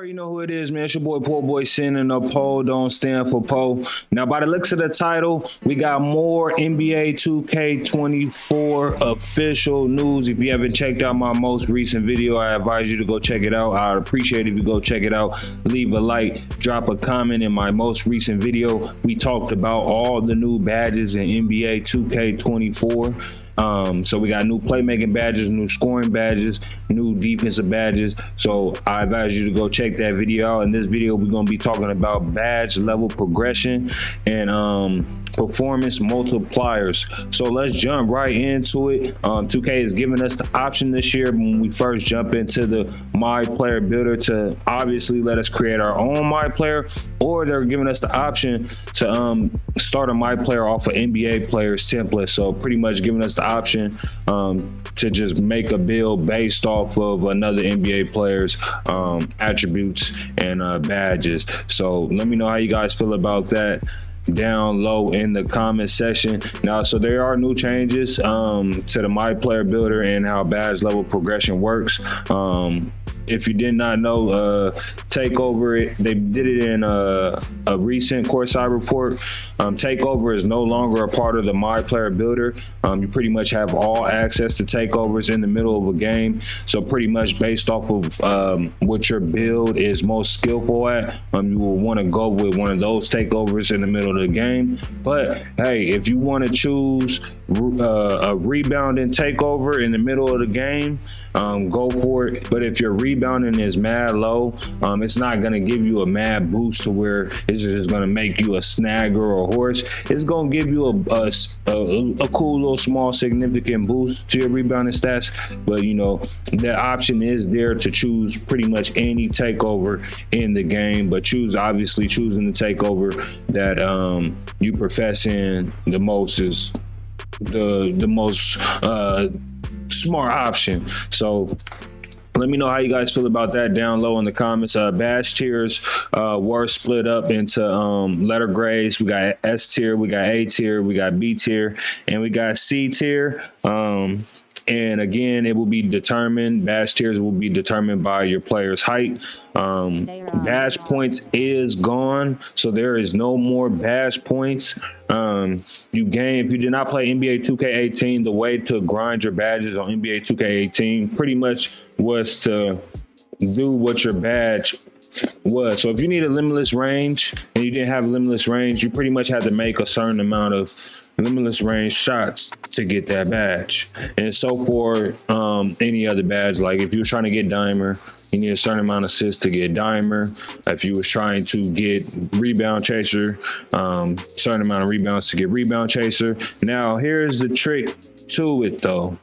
already know who it is, man. It's your boy Poorboy sending a poll, don't stand for Poe. Now, by the looks of the title, we got more NBA 2K24 official news. If you haven't checked out my most recent video, I advise you to go check it out. I'd appreciate it if you go check it out. Leave a like, drop a comment. In my most recent video, we talked about all the new badges in NBA 2K24. So we got new playmaking badges, new scoring badges, new defensive badges. So I advise you to go check that video out. In this video, we're going to be talking about badge level progression and performance multipliers. So let's jump right into it. 2K is giving us the option this year when we first jump into the My Player Builder to obviously let us create our own My Player, or they're giving us the option to start a My Player off of NBA players template. So pretty much giving us the option to just make a build based off of another NBA player's attributes and badges. So let me know how you guys feel about that down low in the comment section. Now, so there are new changes to the My Player Builder and how badge level progression works. If you did not know, Takeover, they did it in a recent courtside report. Takeover is no longer a part of the My Player Builder. You pretty much have all access to takeovers in the middle of a game. So pretty much based off of what your build is most skillful at, you will want to go with one of those takeovers in the middle of the game. But hey, if you want to choose a rebounding takeover in the middle of the game, go for it. But if your rebounding is mad low, it's not going to give you a mad boost to where it's just going to make you a snagger or a horse. It's going to give you a cool little small significant boost to your rebounding stats. But you know, the option is there to choose pretty much any takeover in the game, but obviously choosing the takeover that you profess in the most is the most smart option. So let me know how you guys feel about that down low in the comments. Badge tiers were split up into letter grades. We got S tier, we got A tier, we got B tier, and we got C tier. And again, it will be determined, badge tiers will be determined by your player's height. Badge points is gone, so there is no more badge points. You gain, if you did not play NBA 2K18, the way to grind your badges on NBA 2K18 pretty much was to do what your badge was. So if you need a limitless range and you didn't have limitless range, you pretty much had to make a certain amount of limitless range shots to get that badge. And so for any other badge, like if you're trying to get dimer, you need a certain amount of assists to get dimer. If you was trying to get rebound chaser, certain amount of rebounds to get rebound chaser. Now here's the trick to it though.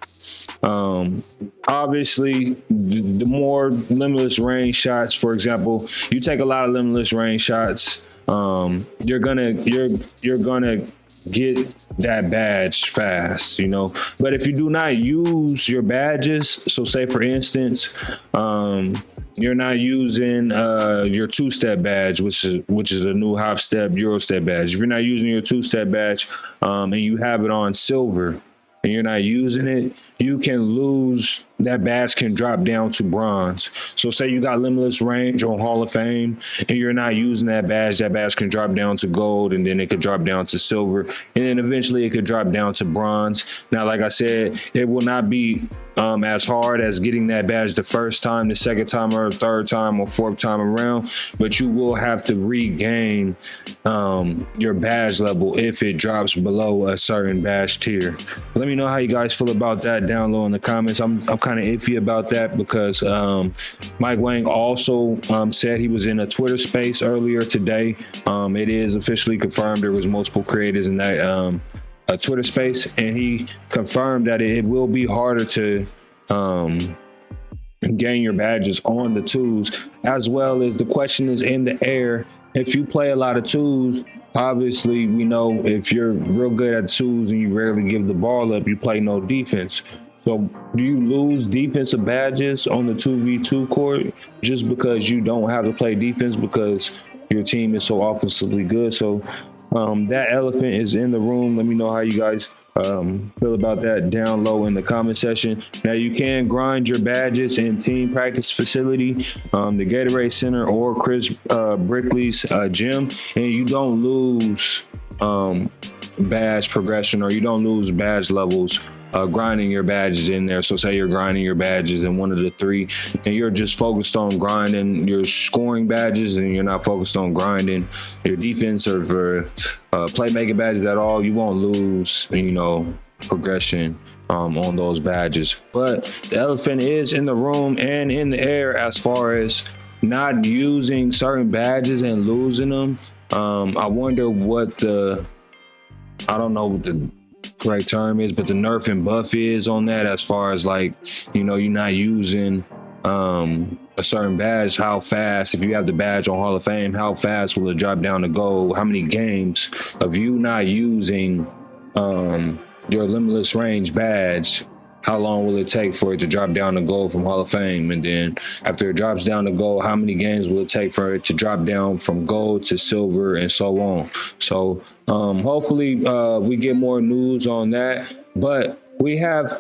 Obviously the more limitless range shots, for example, you take a lot of limitless range shots, you're gonna get that badge fast, you know. But if you do not use your badges, so say for instance, you're not using your two-step badge, which is a new hop step Euro step badge. If you're not using your two-step badge and you have it on silver and you're not using it, you can lose. That badge can drop down to bronze. So say you got limitless range on Hall of Fame and you're not using that badge can drop down to gold, and then it could drop down to silver, and then eventually it could drop down to bronze. Now, like I said, it will not be as hard as getting that badge the first time, the second time, or third time, or fourth time around, but you will have to regain your badge level if it drops below a certain badge tier. Let me know how you guys feel about that down low in the comments. I'm kind of iffy about that because Mike Wang also said he was in a Twitter space earlier today. It is officially confirmed there was multiple creators in that Twitter space, and he confirmed that it will be harder to gain your badges on the twos, as well as the question is in the air. If you play a lot of twos, obviously we know if you're real good at twos and you rarely give the ball up, you play no defense. So do you lose defensive badges on the 2v2 court just because you don't have to play defense because your team is so offensively good? So that elephant is in the room. Let me know how you guys feel about that down low in the comment section. Now you can grind your badges in team practice facility, the Gatorade Center or Chris Brickley's gym, and you don't lose badge progression, or you don't lose badge levels grinding your badges in there. So say you're grinding your badges in one of the three and you're just focused on grinding your scoring badges and you're not focused on grinding your defense or for playmaking badges at all, you won't lose, progression on those badges. But the elephant is in the room and in the air as far as not using certain badges and losing them. I wonder what I don't know what the correct term is, but the nerf and buff is on that, as far as you're not using a certain badge, how fast, if you have the badge on Hall of Fame, how fast will it drop down to gold? How many games of you not using your limitless range badge, how long will it take for it to drop down to gold from Hall of Fame? And then after it drops down to gold, how many games will it take for it to drop down from gold to silver and so on? So hopefully we get more news on that. But we have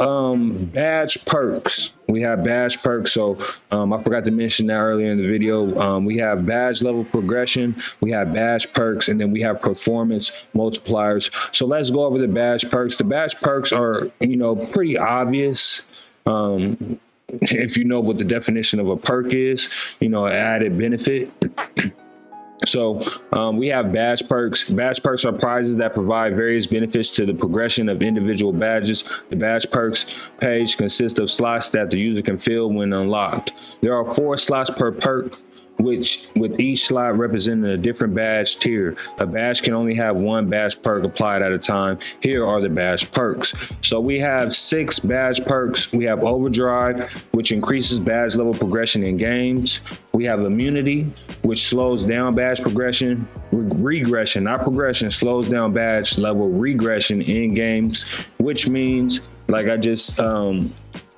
badge perks. So I forgot to mention that earlier in the video. We have badge level progression, we have badge perks, and then we have performance multipliers. So let's go over the badge perks. The badge perks are, pretty obvious. If you know what the definition of a perk is, added benefit. So we have badge perks. Badge perks are prizes that provide various benefits to the progression of individual badges. The badge perks page consists of slots that the user can fill when unlocked. There are 4 slots per perk, which with each slot representing a different badge tier. A badge can only have 1 badge perk applied at a time. Here are the badge perks. So we have 6 badge perks. We have Overdrive, which increases badge level progression in games. We have Immunity, which slows down badge progression. Regression, not progression, slows down badge level regression in games, which means, like I just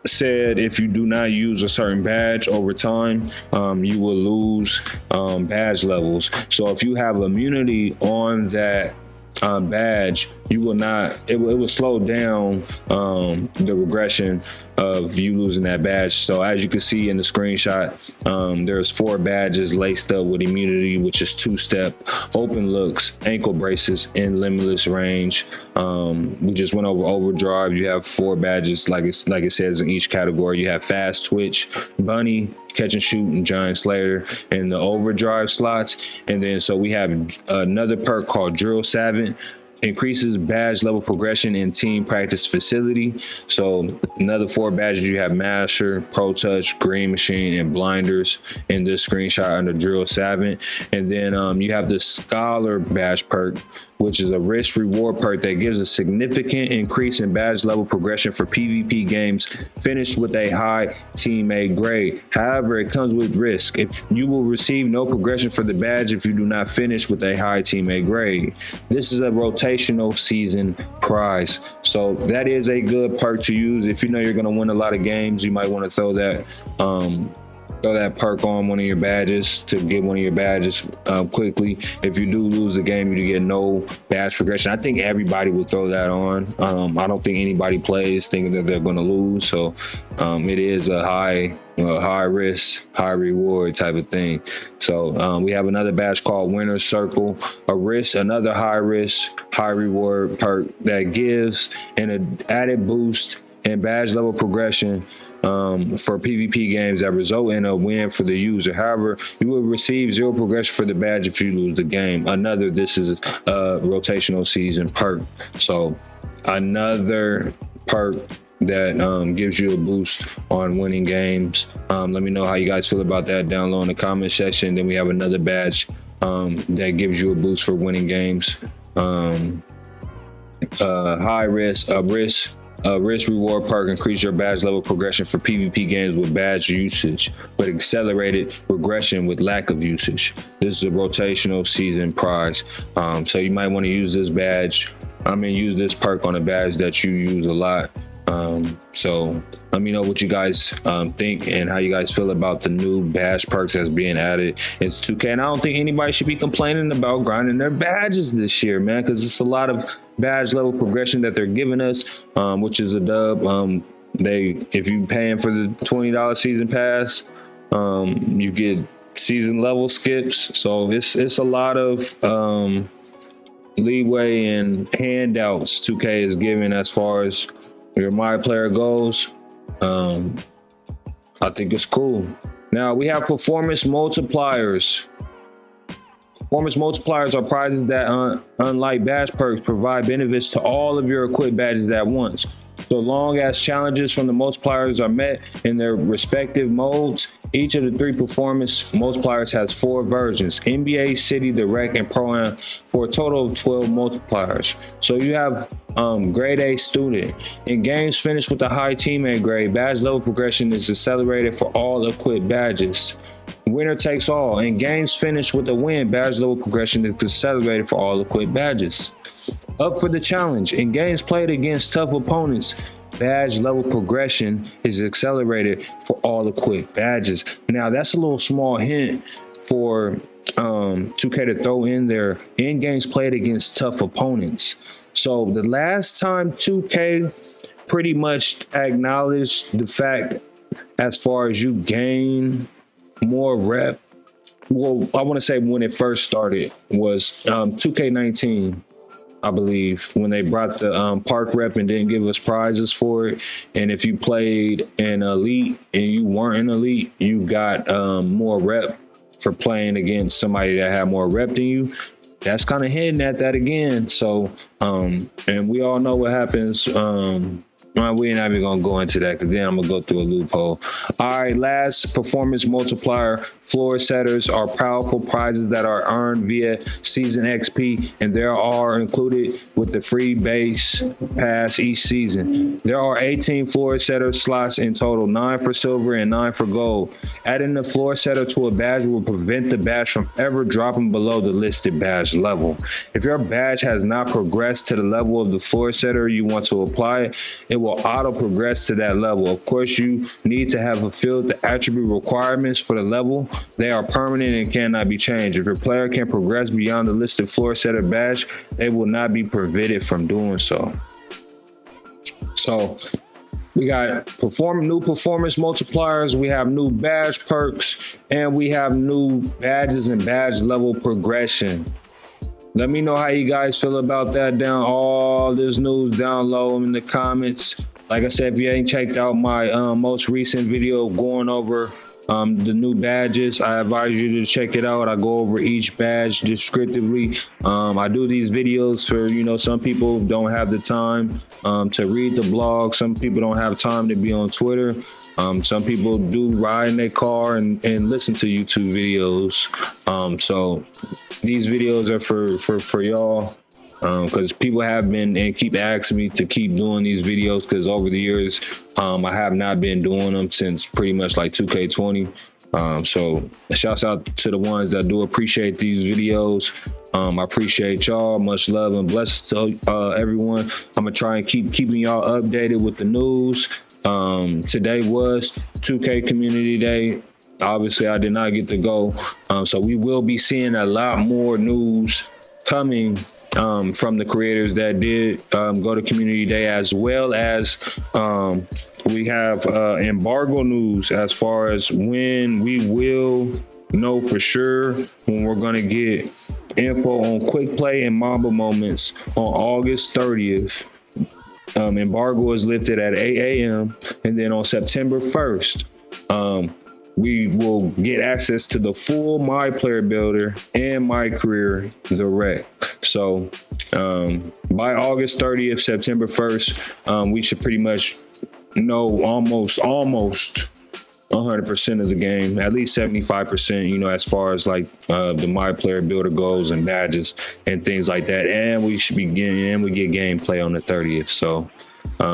said, if you do not use a certain badge over time, you will lose badge levels. So if you have immunity on that badge, you will not, it will slow down the regression of you losing that badge. So as you can see in the screenshot, there's 4 badges laced up with immunity, which is 2-step, open looks, ankle braces, and limitless range. We just went over overdrive. You have 4 badges, like it says in each category. You have fast twitch, bunny, catch and shoot, and giant slayer in the overdrive slots. And then so we have another perk called drill savant, increases badge level progression in team practice facility. So another 4 badges, you have Master, Pro Touch, Green Machine, and Blinders in this screenshot under Drill Savant. And then you have the Scholar badge perk, which is a risk reward perk that gives a significant increase in badge level progression for PvP games finished with a high teammate grade. However, it comes with risk. If you will receive no progression for the badge if you do not finish with a high teammate grade. This is a rotational season prize. So that is a good perk to use. If you know you're going to win a lot of games, you might want to throw that perk on one of your badges to get one of your badges quickly. If you do lose the game, you get no badge progression. I think everybody would throw that on. I don't think anybody plays thinking that they're going to lose. So it is a high risk, high reward type of thing. So we have another badge called Winner's Circle, another high risk, high reward perk that gives an added boost and badge level progression for PvP games that result in a win for the user. However, you will receive 0 progression for the badge if you lose the game. This is a rotational season perk. So another perk that gives you a boost on winning games. Let me know how you guys feel about that down low in the comment section. Then we have another badge that gives you a boost for winning games. Risk reward perk, increase your badge level progression for PvP games with badge usage, but accelerated regression with lack of usage. This is a rotational season prize. So you might want to use this use this perk on a badge that you use a lot. So let me know what you guys think and how you guys feel about the new badge perks that's being added. It's 2K, and I don't think anybody should be complaining about grinding their badges this year, man, because it's a lot of badge level progression that they're giving us, which is a dub. If you paying for the $20 season pass, you get season level skips. So it's a lot of leeway and handouts 2K is giving as far as your My Player goes. I think it's cool. Now we have performance multipliers. Performance multipliers are prizes that, unlike badge perks, provide benefits to all of your equipped badges at once. So long as challenges from the multipliers are met in their respective modes, each of the 3 performance multipliers has 4 versions: NBA, City, Direct, and Pro-Am, for a total of 12 multipliers. So you have grade A student. In games finished with a high teammate grade, badge level progression is accelerated for all equipped badges. Winner takes all. In games finished with a win, badge level progression is accelerated for all equipped badges. Up for the challenge. In games played against tough opponents, badge level progression is accelerated for all equipped badges. Now that's a little small hint for 2K to throw in there. In games played against tough opponents. So the last time 2K pretty much acknowledged the fact as far as you gain more rep, well, I want to say when it first started was 2K19, I believe, when they brought the park rep and didn't give us prizes for it. And if you played in elite and you weren't an elite, you got more rep for playing against somebody that had more rep than you. That's kind of hinting at that again. So, and we all know what happens. We're not even gonna go into that because then I'm gonna go through a loophole. All right, last performance multiplier. Floor setters are powerful prizes that are earned via season XP, and there are included with the free base pass each season. There are 18 floor setter slots in total, 9 for silver and 9 for gold. Adding the floor setter to a badge will prevent the badge from ever dropping below the listed badge level. If your badge has not progressed to the level of the floor setter you want to apply it will auto progress to that level. Of course, you need to have fulfilled the attribute requirements for the level. They are permanent and cannot be changed. If your player can progress beyond the listed floor setter badge, they will not be prevented from doing so. So we got new performance multipliers, we have new badge perks, and we have new badges and badge level progression. Let me know how you guys feel about that. Down all this news down low in the comments. Like I said, if you ain't checked out my most recent video going over the new badges, I advise you to check it out. I go over each badge descriptively. I do these videos for, some people don't have the time to read the blog. Some people don't have time to be on Twitter. Some people do ride in their car and listen to YouTube videos. So these videos are for y'all, because people have been and keep asking me to keep doing these videos, because over the years I have not been doing them since pretty much like 2K20. So shouts out to the ones that do appreciate these videos. I appreciate y'all. Much love and blessings to everyone. I'm gonna try and keeping y'all updated with the news. Today was 2K Community Day. Obviously, I did not get to go. So we will be seeing a lot more news coming from the creators that did go to Community Day, as well as we have embargo news as far as when we will know for sure when we're going to get info on Quick Play and Mamba Moments on August 30th. Embargo is lifted at 8 a.m. and then on September 1st, we will get access to the full My Player Builder and My Career Direct. So by August 30th, September 1st, we should pretty much know almost 100% of the game, at least 75%, as far as like the My Player Builder goes and badges and things like that. And we should be we get gameplay on the 30th. So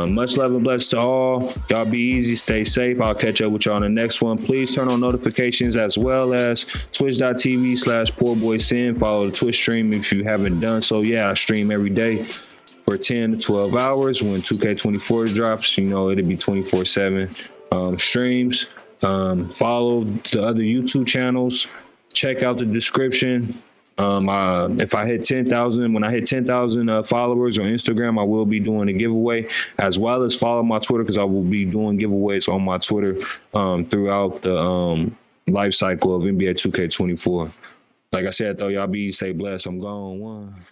much love and bless to all. Y'all be easy, stay safe. I'll catch up with y'all on the next one. Please turn on notifications, as well as twitch.tv/PoorboySin. Follow the Twitch stream if you haven't done so yet. I stream every day for 10 to 12 hours. When 2K24 drops, it'll be 24/7 streams. Follow the other YouTube channels. Check out the description. If I hit 10,000, when I hit 10,000 followers on Instagram, I will be doing a giveaway, as well as follow my Twitter, because I will be doing giveaways on my Twitter throughout the life cycle of NBA 2K24. Like I said, though, y'all be stay blessed. I'm gone. One.